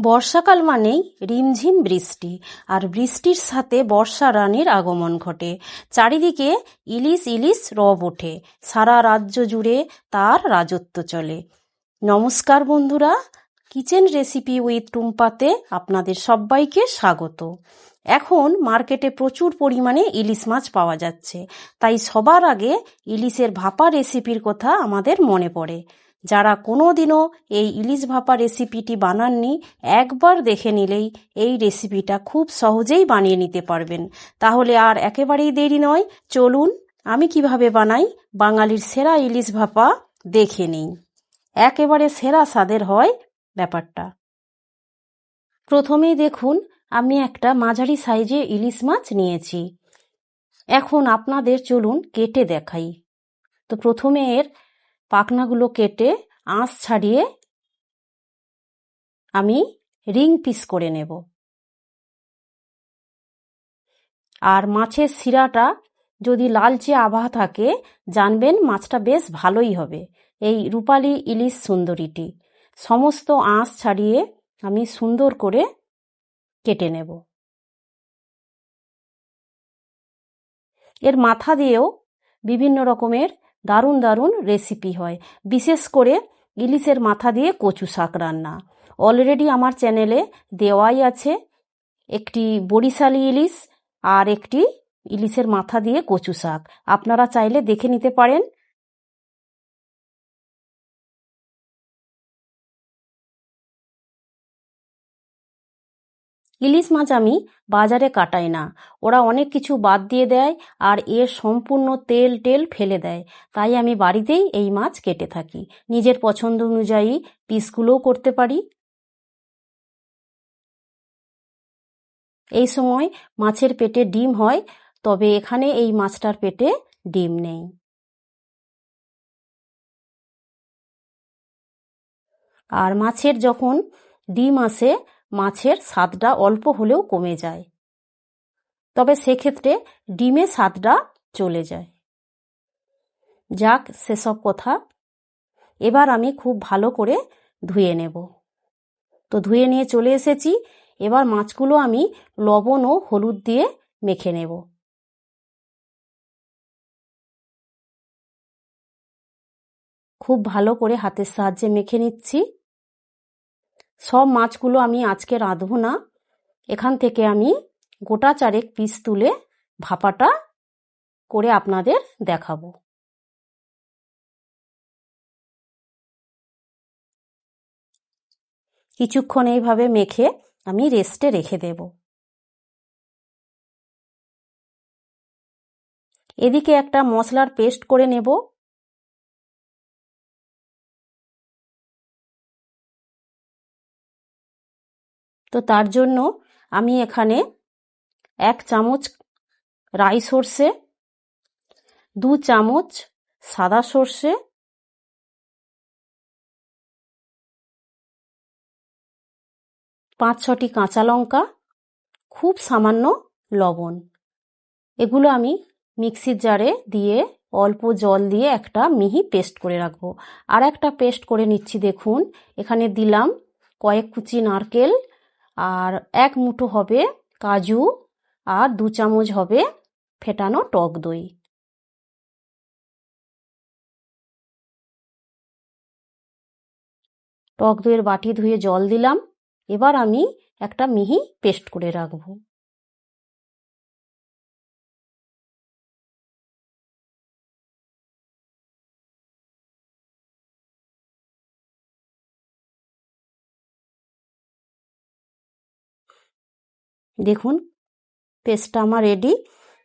বর্ষাকাল মানেই রিমঝিম বৃষ্টি, আর বৃষ্টির সাথে বর্ষা রানীর আগমন ঘটে। চারিদিকে ইলিশ ইলিশ রব ওঠে, সারা রাজ্য জুড়ে তার রাজত্ব চলে। নমস্কার বন্ধুরা, কিচেন রেসিপি উইথ টুম্পাতে আপনাদের সবাইকে স্বাগত। এখন মার্কেটে প্রচুর পরিমাণে ইলিশ মাছ পাওয়া যাচ্ছে, তাই সবার আগে ইলিশের ভাপা রেসিপির কথা আমাদের মনে পড়ে। যারা কোনোদিনও এই ইলিশ ভাপা রেসিপিটি বানাননি, একবার দেখে নিলেই এই রেসিপিটা খুব সহজেই বানিয়ে নিতে পারবেন। তাহলে আর একেবারেই দেরি নয়, চলুন আমি কিভাবে বানাই বাঙালির সেরা ইলিশ ভাপা দেখে নিই। একেবারে সেরা স্বাদের হয় ব্যাপারটা। প্রথমেই দেখুন, আমি একটা মাঝারি সাইজে ইলিশ মাছ নিয়েছি। এখন আপনাদের চলুন কেটে দেখাই। তো প্রথমে এর পাখনাগুলো কেটে আঁশ ছাড়িয়ে আমি রিং পিস করে নেব। আর মাছের শিরাটা যদি লালচে আভা থাকে, জানবেন মাছটা বেশ ভালোই হবে। এই রূপালী ইলিশ সুন্দরীটি সমস্ত আঁশ ছাড়িয়ে আমি সুন্দর করে কেটে নেব। এর মাথা দিয়েও বিভিন্ন রকমের দারুণ দারুণ রেসিপি হয়, বিশেষ করে ইলিশের মাথা দিয়ে কচু শাক রান্না। অলরেডি আমার চ্যানেলে দেওয়াই আছে একটি বরিশালি ইলিশ আর একটি ইলিশের মাথা দিয়ে কচু শাক, আপনারা চাইলে দেখে নিতে পারেন। ইলিশ মাছ আমি বাজারে কাটাই না, ওরা অনেক কিছু বাদ দিয়ে দেয় আর এর সম্পূর্ণ তেল টেল ফেলে দেয়। তাই আমি বাড়িতেই এই মাছ কেটে থাকি, নিজের পছন্দ অনুযায়ী পিসগুলোও করতে পারি। এই সময় মাছের পেটে ডিম হয়, তবে এখানে এই মাছটার পেটে ডিম নেই। আর মাছের যখন ডিম আসে, মাছের স্বাদটা অল্প হলেও কমে যায়, তবে সেক্ষেত্রে ডিমের স্বাদটা চলে যায়। যাক, সেসব কথা। এবার আমি খুব ভালো করে ধুয়ে নেব। তো ধুয়ে নিয়ে চলে এসেছি। এবার মাছগুলো আমি লবণ ও হলুদ দিয়ে মেখে নেব। খুব ভালো করে হাতের সাহায্যে মেখে নিচ্ছি। সব মাছগুলো আমি আজকে রাঁধবো না, এখান থেকে আমি গোটা চারেক পিস তুলে ভাপাটা করে আপনাদের দেখাবো। কিছুক্ষণ এইভাবে মেখে আমি রেস্টে রেখে দেব। এদিকে একটা মশলার পেস্ট করে নেব। তো তার জন্য আমি এখানে 1 চামচ রাই সর্ষে, 2 চামচ সাদা সর্ষে, 5-6টি কাঁচা লঙ্কা, খুব সামান্য লবণ, এগুলো আমি মিক্সির জারে দিয়ে অল্প জল দিয়ে একটা মিহি পেস্ট করে রাখবো। আর একটা পেস্ট করে নিচ্ছি। দেখুন, এখানে দিলাম কয়েক কুচি নারকেল, আর 1 মুঠো হবে কাজু, আর 2 চামচ হবে ফেটানো টক দই। টক দইয়ের বাটি ধুয়ে জল দিলাম। এবার আমি একটা মিহি পেস্ট করে রাখবো। দেখুন, পেস্টটা আমার রেডি।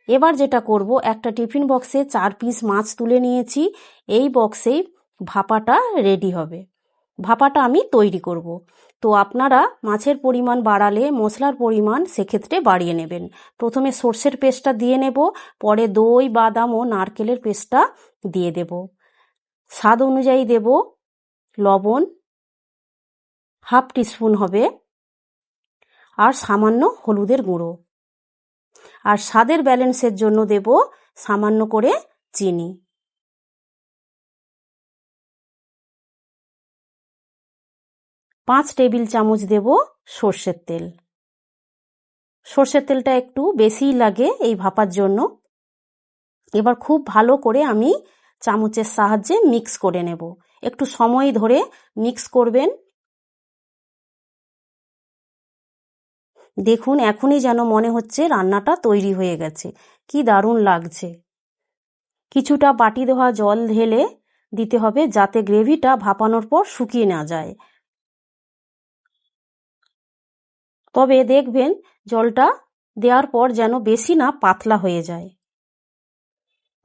এবার যেটা করব, একটা টিফিন বক্সে 4 পিস মাছ তুলে নিয়েছি। এই বক্সেই ভাপাটা রেডি হবে। ভাপাটা আমি তৈরি করব। তো আপনারা মাছের পরিমাণ বাড়ালে মশলার পরিমাণ সেক্ষেত্রে বাড়িয়ে নেবেন। প্রথমে সর্ষের পেস্টটা দিয়ে নেব, পরে দই, বাদাম ও নারকেলের পেস্টটা দিয়ে দেব। স্বাদ অনুযায়ী দেব লবণ, 1/2 টিস্পুন হবে, আর সামান্য হলুদের গুঁড়ো। আর স্বাদের ব্যালেন্সের জন্য দেব সামান্য করে চিনি। 5 টেবিল চামচ দেব সর্ষের তেল। সর্ষের তেলটা একটু বেশিই লাগে এই ভাপার জন্য। এবার খুব ভালো করে আমি চামচের সাহায্যে মিক্স করে নেব। একটু সময় ধরে মিক্স করবেন। দেখুন এখনই যেন মনে হচ্ছে রান্নাটা তৈরি হয়ে গেছে, কি দারুণ লাগছে। কিছুটা বাটি ধোয়া জল ঢেলে দিতে হবে যাতে গ্রেভিটা ভাপানোর পর শুকিয়ে না যায়। তবে দেখবেন জলটা দেওয়ার পর যেন বেশি না পাতলা হয়ে যায়।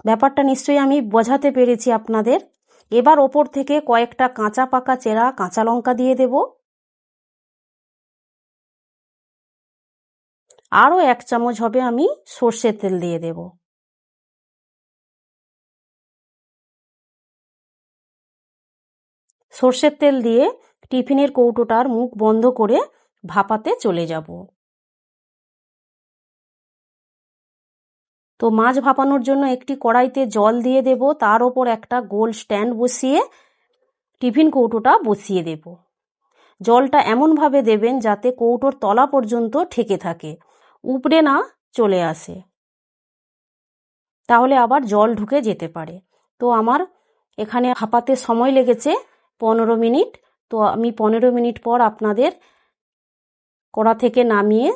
ব্যাপারটা নিশ্চয়ই আমি বোঝাতে পেরেছি আপনাদের। এবার ওপর থেকে কয়েকটা কাঁচা পাকা চেরা কাঁচা লঙ্কা দিয়ে দেব। আরও 1 চামচ হবে আমি সর্ষের তেল দিয়ে দেব। সর্ষের তেল দিয়ে টিফিনের কৌটোটার মুখ বন্ধ করে ভাপাতে চলে যাব। তো মাছ ভাপানোর জন্য একটি কড়াইতে জল দিয়ে দেব, তার ওপর একটা গোল স্ট্যান্ড বসিয়ে টিফিন কৌটোটা বসিয়ে দেব। জলটা এমনভাবে দেবেন যাতে কৌটোর তলা পর্যন্ত ঠেকে থাকে, উপড়ে না চলে আসে, তাহলে আবার জল ঢুকে যেতে পারে। তো আমার এখানে ভাপাতে সময় লেগেছে 15 মিনিট। তো আমি 15 মিনিট পর আপনাদের কড়া থেকে নামিয়ে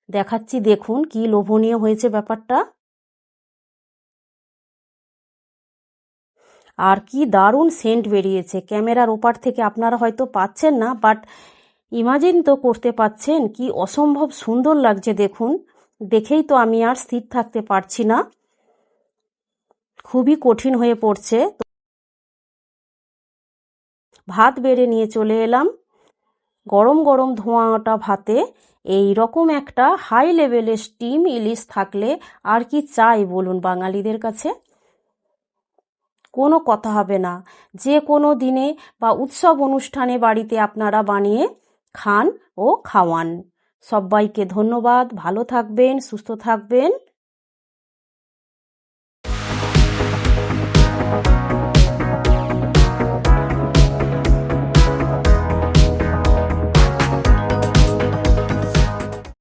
দেখাচ্ছি। দেখুন কি লোভনীয় হয়েছে ব্যাপারটা, আর কি দারুণ সেন্ট বেরিয়েছে। ক্যামেরার ওপার থেকে আপনারা হয়তো পাচ্ছেন না, বাট ইমাজিন তো করতে পাচ্ছেন কি অসম্ভব সুন্দর লাগছে। দেখুন, দেখেই তো আমি আর স্থির থাকতে পারছি না, খুবই কঠিন হয়ে পড়ছে। ভাত বেড়ে নিয়ে চলে এলাম। গরম গরম ধোঁয়া ওঠা ভাতে এই রকম একটা হাই লেভেলের স্টিম ইলিশ থাকলে আর কি চাই বলুন বাঙালিদের কাছে। কোনো কথা হবে না, যে কোনো দিনে বা উৎসব অনুষ্ঠানে বাড়িতে আপনারা বানিয়ে খান ও খাওয়ান। সবাইকে ধন্যবাদ। ভালো থাকবেন, সুস্থ থাকবেন।